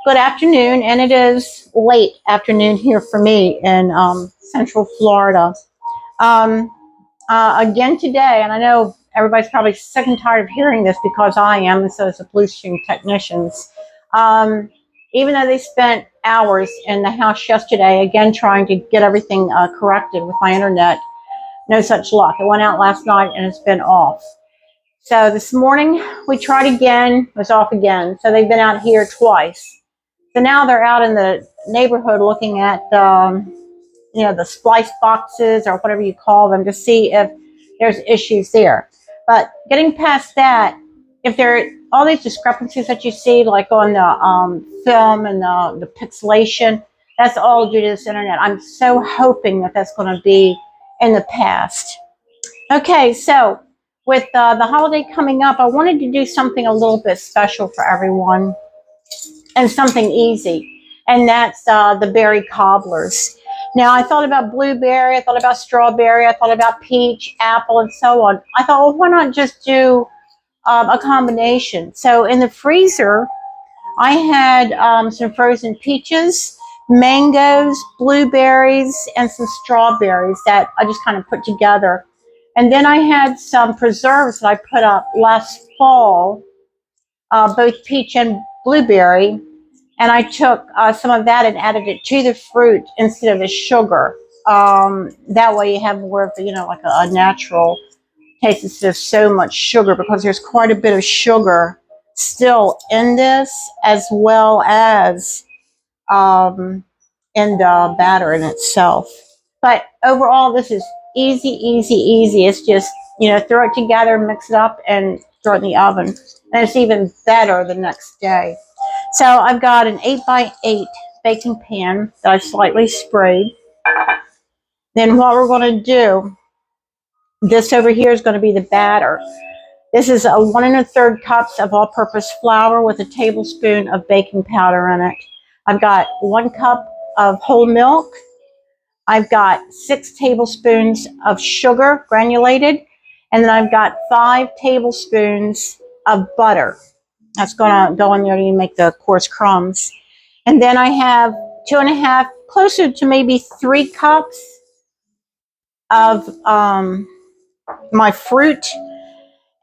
Good afternoon, and it is late afternoon here for me in Central Florida. Um, again today, and I know everybody's probably sick and tired of hearing this because I am, and so is the pollution technicians. Um, Even though they spent hours in the house yesterday, again trying to get everything corrected with my internet, no such luck. It went out last night and it's been off. So this morning we tried again, it was off again. So they've been out here twice. So now they're out in the neighborhood looking at, the splice boxes or whatever you call them to see if there's issues there. But getting past that, if there are all these discrepancies that you see, like on the film and the pixelation, that's all due to this internet. I'm so hoping that that's going to be in the past. Okay, so with the holiday coming up, I wanted to do something a little bit special for everyone and something easy, and that's the berry cobblers. Now, I thought about blueberry, I thought about strawberry, I thought about peach, apple, and so on. I thought, well, why not just do a combination? So in the freezer, I had some frozen peaches, mangoes, blueberries, and some strawberries that I just kind of put together. And then I had some preserves that I put up last fall, both peach and blueberry, and I took some of that and added it to the fruit instead of the sugar. That way you have more of, like a natural taste instead of so much sugar, because there's quite a bit of sugar still in this, as well as in the batter in itself. But overall, this is easy, easy, easy. It's just, throw it together, mix it up, and throw it in the oven. And it's even better the next day. So I've got an 8x8 baking pan that I've slightly sprayed. Then what we're going to do, this over here is going to be the batter. This is a 1 1/3 cups of all-purpose flour with a tablespoon of baking powder in it. I've got 1 cup of whole milk. I've got 6 tablespoons of sugar, granulated, and then I've got 5 tablespoons of butter. That's going to go in there to make the coarse crumbs. And then I have 2.5, closer to maybe 3 cups of my fruit.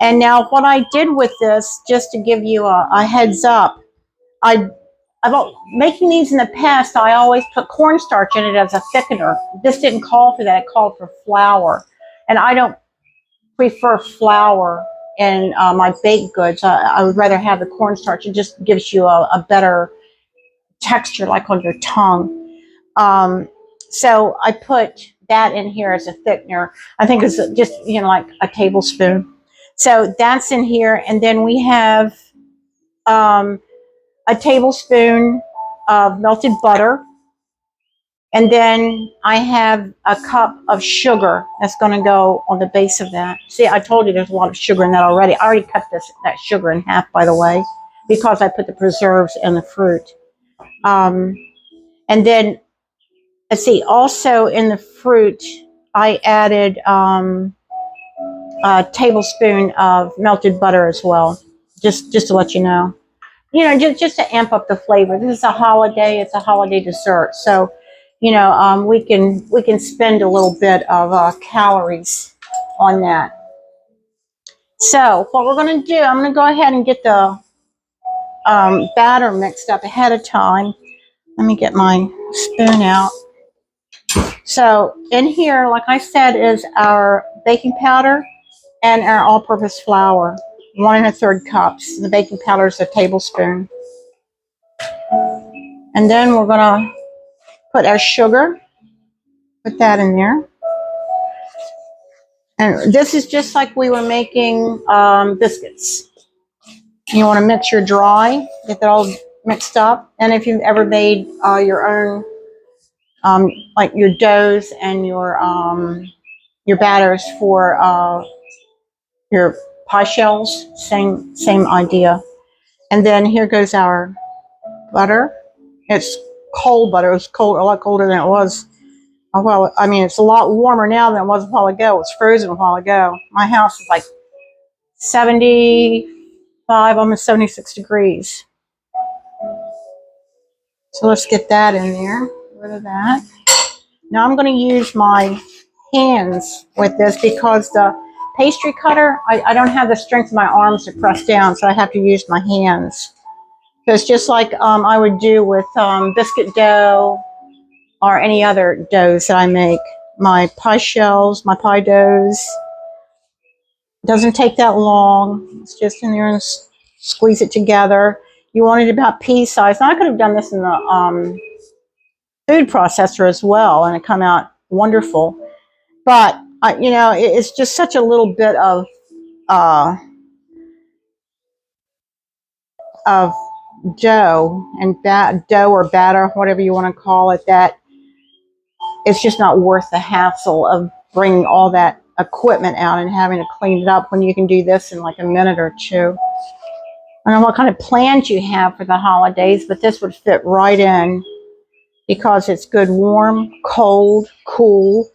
And now what I did with this, just to give you a heads up, about making these in the past, I always put cornstarch in it as a thickener. This didn't call for that, it called for flour. And I don't prefer flour in my baked goods. I would rather have the cornstarch. It just gives you a better texture, like on your tongue. So I put that in here as a thickener. I think it's just, like a tablespoon. So that's in here. And then we have a tablespoon of melted butter. And then I have a cup of sugar that's going to go on the base of that. See, I told you there's a lot of sugar in that already. I already cut that sugar in half, by the way, because I put the preserves in the fruit. And then, let's see, also in the fruit, I added a tablespoon of melted butter as well, just to let you know. Just to amp up the flavor. This is a holiday. It's a holiday dessert. So, we can spend a little bit of calories on that. So what we're going to do, I'm going to go ahead and get the batter mixed up ahead of time. Let me get my spoon out. So in here, like I said, is our baking powder and our all-purpose flour, 1 1/3 cups. The baking powder is a tablespoon. And then we're going to put our sugar, put that in there. And this is just like we were making biscuits. You want to mix your dry, get that all mixed up. And if you've ever made your own, like your doughs and your batters for your pie shells, same idea. And then here goes our butter. It's cold butter. It was cold, a lot colder than it was. Well, I mean, it's a lot warmer now than it was a while ago. It was frozen a while ago. My house is like 75, almost 76 degrees. So let's get that in there. Get rid of that. Now I'm going to use my hands with this because the pastry cutter, I don't have the strength of my arms to press down, so I have to use my hands. So it's just like I would do with biscuit dough or any other doughs that I make. My pie shells, my pie doughs. Doesn't take that long. It's just in there and squeeze it together. You want it about pea size. Now I could have done this in the food processor as well, and it come out wonderful. But you know, it's just such a little bit of dough and dough or batter, whatever you want to call it, that it's just not worth the hassle of bringing all that equipment out and having to clean it up when you can do this in like a minute or two. I don't know what kind of plans you have for the holidays, but this would fit right in because it's good warm, cold, cool,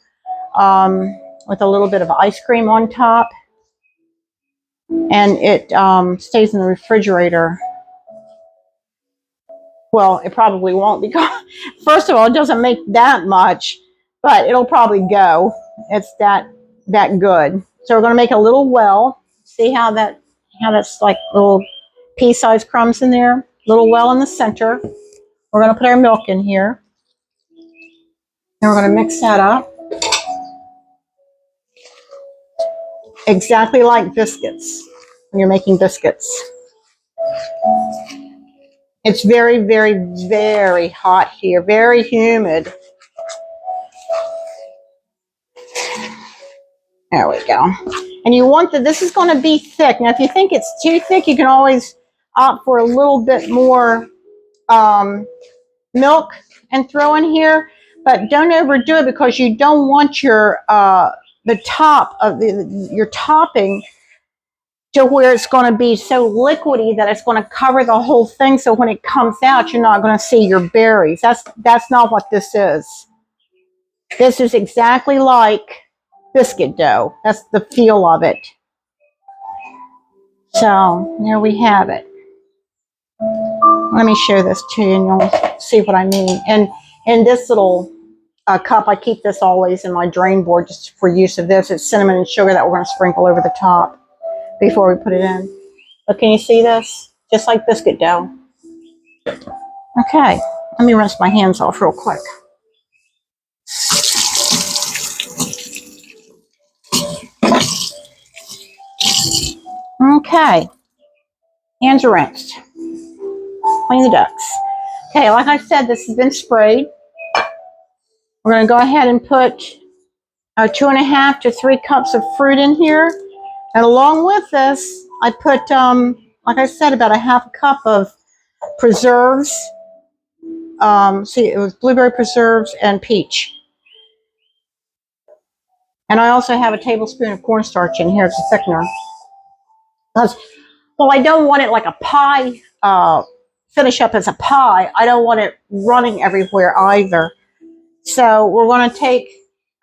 with a little bit of ice cream on top. And it stays in the refrigerator. Well, it probably won't because, first of all, it doesn't make that much, but it'll probably go. It's that good. So we're going to make a little well. See how that's like little pea-sized crumbs in there? Little well in the center. We're going to put our milk in here. And we're going to mix that up. Exactly like biscuits, when you're making biscuits. It's very, very, very hot here, very humid. There we go. And you want this is going to be thick. Now, if you think it's too thick, you can always opt for a little bit more milk and throw in here. But don't overdo it because you don't want your the top of your topping to where it's going to be so liquidy that it's going to cover the whole thing. So when it comes out, you're not going to see your berries. That's not what this is. This is exactly like biscuit dough. That's the feel of it. So there we have it. Let me show this to you and you'll see what I mean. And in this little cup, I keep this always in my drain board just for use of this. It's cinnamon and sugar that we're going to sprinkle over the top before we put it in. But can you see this? Just like biscuit dough. Okay, let me rinse my hands off real quick. Okay, hands are rinsed. Clean the ducks. Okay, like I said, this has been sprayed. We're going to go ahead and put 2.5 to 3 cups of fruit in here. And along with this, I put, like I said, about a half a cup of preserves. See, it was blueberry preserves and peach. And I also have a tablespoon of cornstarch in here as a thickener. Well, I don't want it like a pie, finish up as a pie. I don't want it running everywhere either. So we're going to take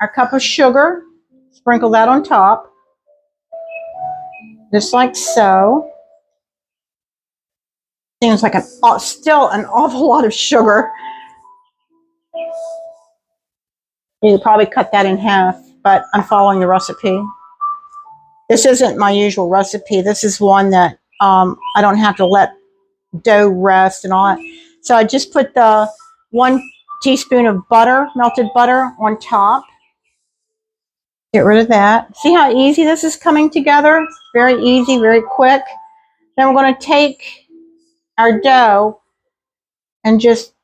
our cup of sugar, sprinkle that on top. Just like so. Seems like still an awful lot of sugar. You could probably cut that in half, but I'm following the recipe. This isn't my usual recipe. This is one that I don't have to let dough rest and all that. So I just put the 1 teaspoon of butter, melted butter, on top. Get rid of that. See how easy this is coming together? Very easy, very quick. Then we're going to take our dough and just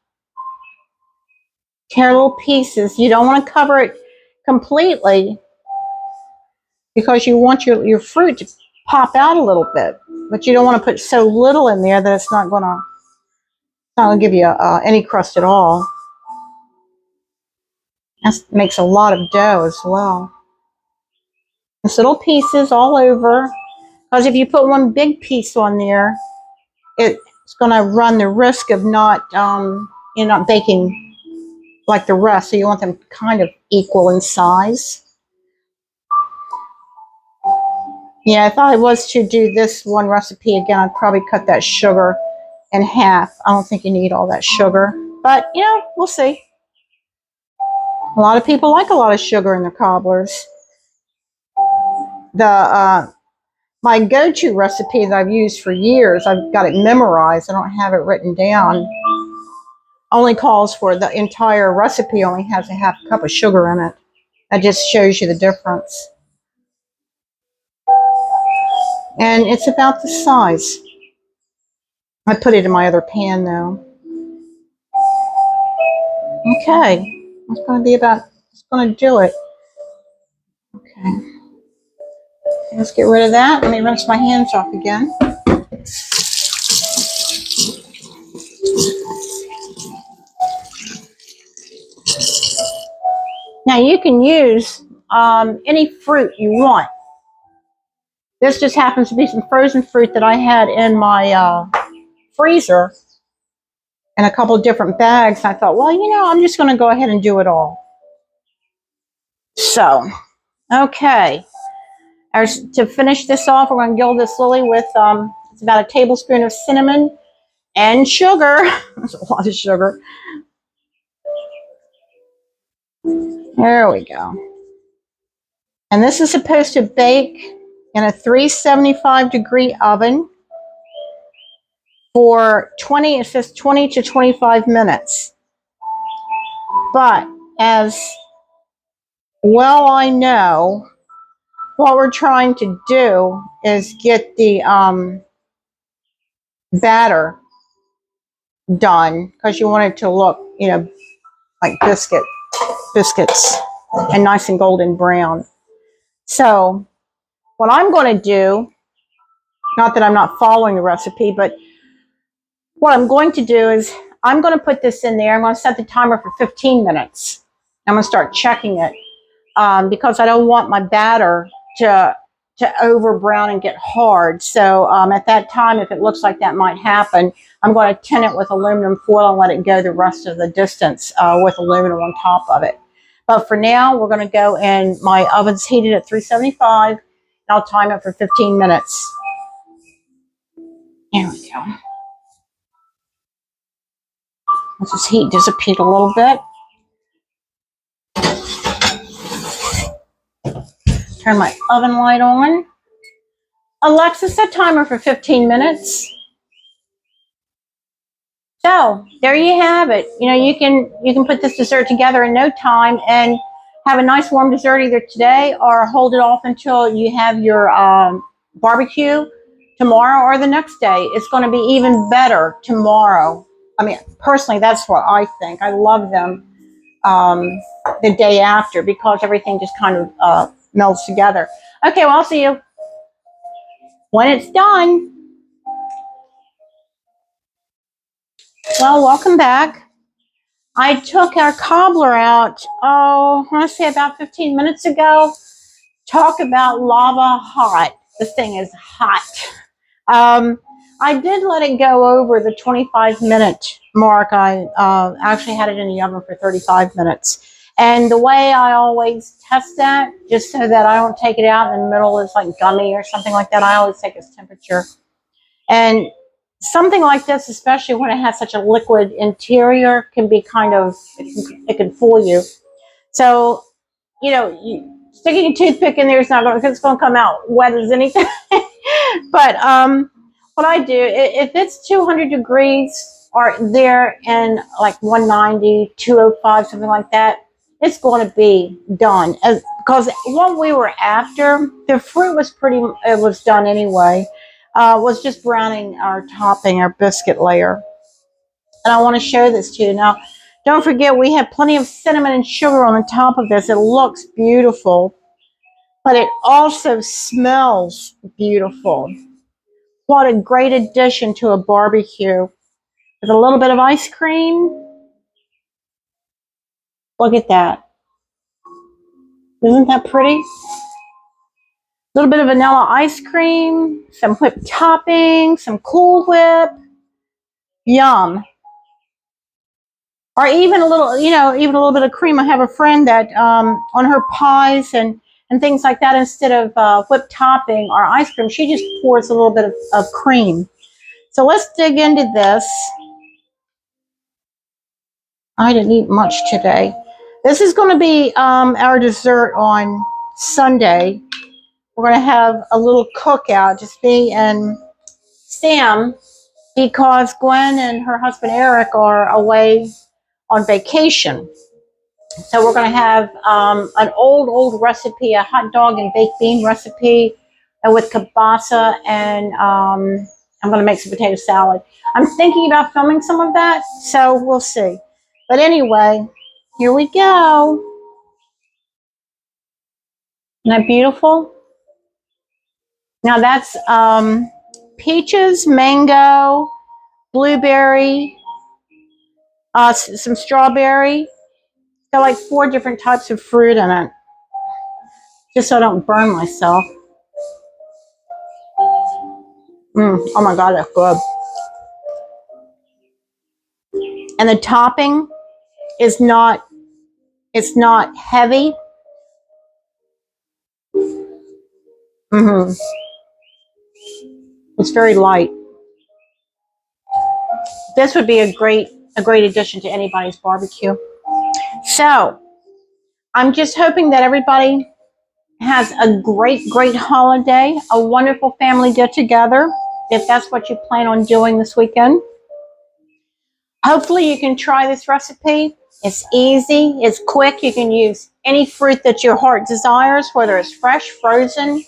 tear little pieces. You don't want to cover it completely because you want your fruit to pop out a little bit. But you don't want to put so little in there that it's not going to give you any crust at all. That makes a lot of dough as well. Just little pieces all over, because if you put one big piece on there, it's going to run the risk of not baking like the rest. So you want them kind of equal in size. Yeah, if I was to do this one recipe again, I'd probably cut that sugar in half. I don't think you need all that sugar, But, you know, we'll see. A lot of people like a lot of sugar in their cobblers. My go-to recipe that I've used for years, I've got it memorized, I don't have it written down, only calls for the entire recipe only has a half cup of sugar in it. That just shows you the difference. And it's about the size. I put it in my other pan though. Okay, that's going to be about, it's going to do it. Okay. Let's get rid of that. Let me rinse my hands off again. Now you can use any fruit you want. This just happens to be some frozen fruit that I had in my freezer in a couple of different bags. I thought, well, you know, I'm just going to go ahead and do it all. So, okay. To finish this off, we're going to gild this lily with it's about a tablespoon of cinnamon and sugar. That's a lot of sugar. There we go. And this is supposed to bake in a 375-degree oven for 20, it says 20 to 25 minutes. But as well I know, what we're trying to do is get the batter done, because you want it to look, you know, like biscuits and nice and golden brown. So what I'm going to do, not that I'm not following the recipe, but what I'm going to do is I'm going to put this in there. I'm going to set the timer for 15 minutes. I'm going to start checking it because I don't want my batter to over brown and get hard. So at that time, if it looks like that might happen, I'm going to tin it with aluminum foil and let it go the rest of the distance with aluminum on top of it. But for now, we're going to go, and my oven's heated at 375, and I'll time it for 15 minutes. There we go. Let this heat dissipate a little bit. Turn my oven light on. Alexa, set timer for 15 minutes. So there you have it. You know, you can put this dessert together in no time and have a nice warm dessert either today or hold it off until you have your barbecue tomorrow or the next day. It's going to be even better tomorrow. I mean, personally, that's what I think. I love them the day after because everything just kind of melds together. Okay, well, I'll see you when it's done. Well, welcome back. I took our cobbler out, I want to say about 15 minutes ago. Talk about lava hot. This thing is hot. I did let it go over the 25-minute mark. I actually had it in the oven for 35 minutes. And the way I always test that, just so that I don't take it out in the middle, is like gummy or something like that. I always take its temperature. And something like this, especially when it has such a liquid interior, can be kind of, it can fool you. So, you know, sticking a toothpick in there is not going to, it's going to come out wet as anything. But what I do, if it's 200 degrees or there in like 190, 205, something like that, it's going to be done. Because what we were after, the fruit was it was done anyway. Was just browning our topping, our biscuit layer. And I want to show this to you. Now, don't forget, we have plenty of cinnamon and sugar on the top of this. It looks beautiful, but it also smells beautiful. What a great addition to a barbecue. With a little bit of ice cream. Look at that. Isn't that pretty? A little bit of vanilla ice cream, some whipped topping, some Cool Whip. Yum. Or even a little, you know, even a little bit of cream. I have a friend that on her pies and things like that, instead of whipped topping or ice cream, she just pours a little bit of cream. So let's dig into this. I didn't eat much today. This is going to be our dessert on Sunday. We're going to have a little cookout, just me and Sam, because Gwen and her husband Eric are away on vacation. So we're going to have an old recipe, a hot dog and baked bean recipe, and with kielbasa, and I'm going to make some potato salad. I'm thinking about filming some of that, so we'll see. But anyway, here we go. Isn't that beautiful? Now that's peaches, mango, blueberry, some strawberry. Got like 4 different types of fruit in it, just so I don't burn myself. Oh my God, that's good. And the topping is not, it's not heavy. It's very light. This would be a great addition to anybody's barbecue. So I'm just hoping that everybody has a great holiday, a wonderful family get together, if that's what you plan on doing this weekend. Hopefully you can try this recipe. It's easy, it's quick. You can use any fruit that your heart desires, whether it's fresh, frozen.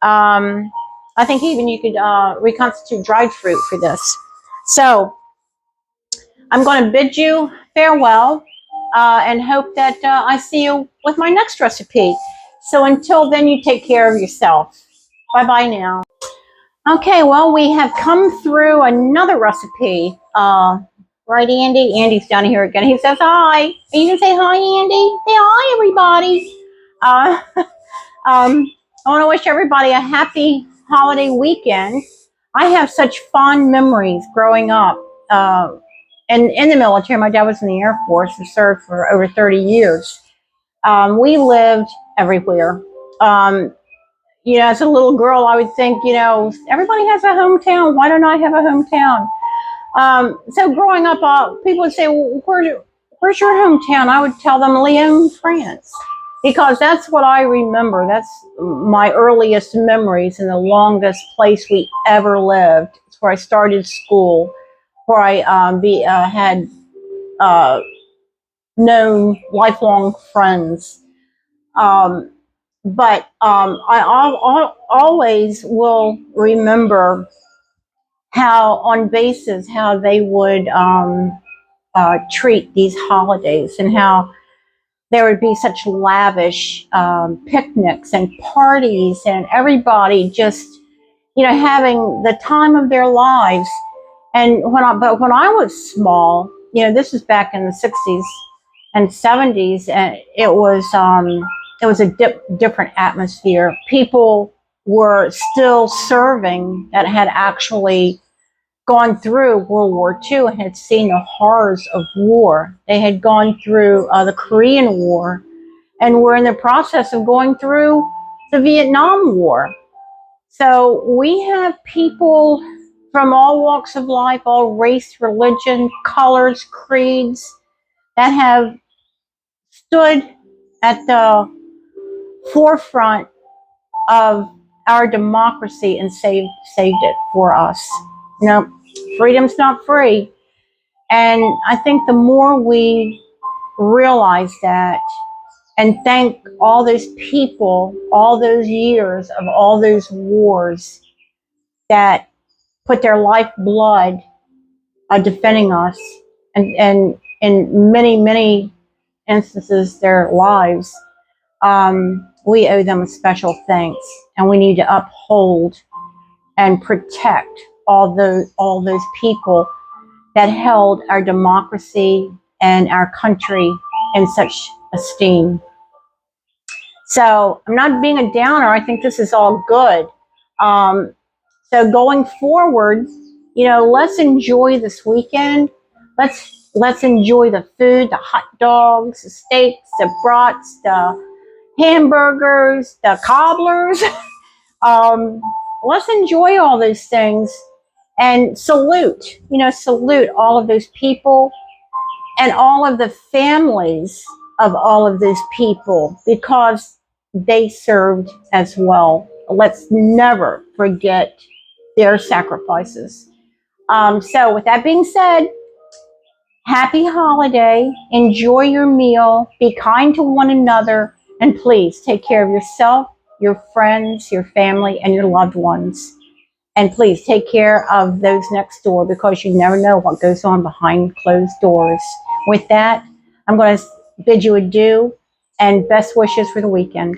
I think even you could reconstitute dried fruit for this. So I'm going to bid you farewell and hope that I see you with my next recipe. So until then, you take care of yourself. Bye-bye now. Okay, well, we have come through another recipe. Right, Andy? Andy's down here again. He says hi. Are you going to say hi, Andy? Say hi, everybody. I want to wish everybody a happy holiday weekend. I have such fond memories growing up. And in the military, my dad was in the Air Force and served for over 30 years. We lived everywhere. You know, as a little girl, I would think, you know, everybody has a hometown. Why don't I have a hometown? So growing up, people would say, well, where's your hometown? I would tell them Lyon, France, because that's what I remember. That's my earliest memories and the longest place we ever lived. It's where I started school, where I had known lifelong friends. But I always will remember how on bases how they would treat these holidays, and how there would be such lavish picnics and parties, and everybody just, you know, having the time of their lives. And when I was small, you know, this was back in the 60s and 70s, and it was a different atmosphere. People were still serving that had actually gone through World War II and had seen the horrors of war. They had gone through the Korean War and were in the process of going through the Vietnam War. So we have people from all walks of life, all race, religion, colors, creeds, that have stood at the forefront of our democracy and saved it for us. You know, freedom's not free. And I think the more we realize that and thank all those people, all those years of all those wars that put their lifeblood defending us, and in many instances their lives, we owe them a special thanks, and we need to uphold and protect all those people that held our democracy and our country in such esteem. So I'm not being a downer. I think this is all good. So going forward, you know, let's enjoy this weekend. Let's enjoy the food, the hot dogs, the steaks, the brats, the hamburgers, the cobblers. Let's enjoy all those things and salute all of those people and all of the families of all of these people, because they served as well. Let's never forget their sacrifices. So with that being said, happy holiday. Enjoy your meal. Be kind to one another. And please take care of yourself, your friends, your family, and your loved ones. And please take care of those next door, because you never know what goes on behind closed doors. With that, I'm going to bid you adieu and best wishes for the weekend.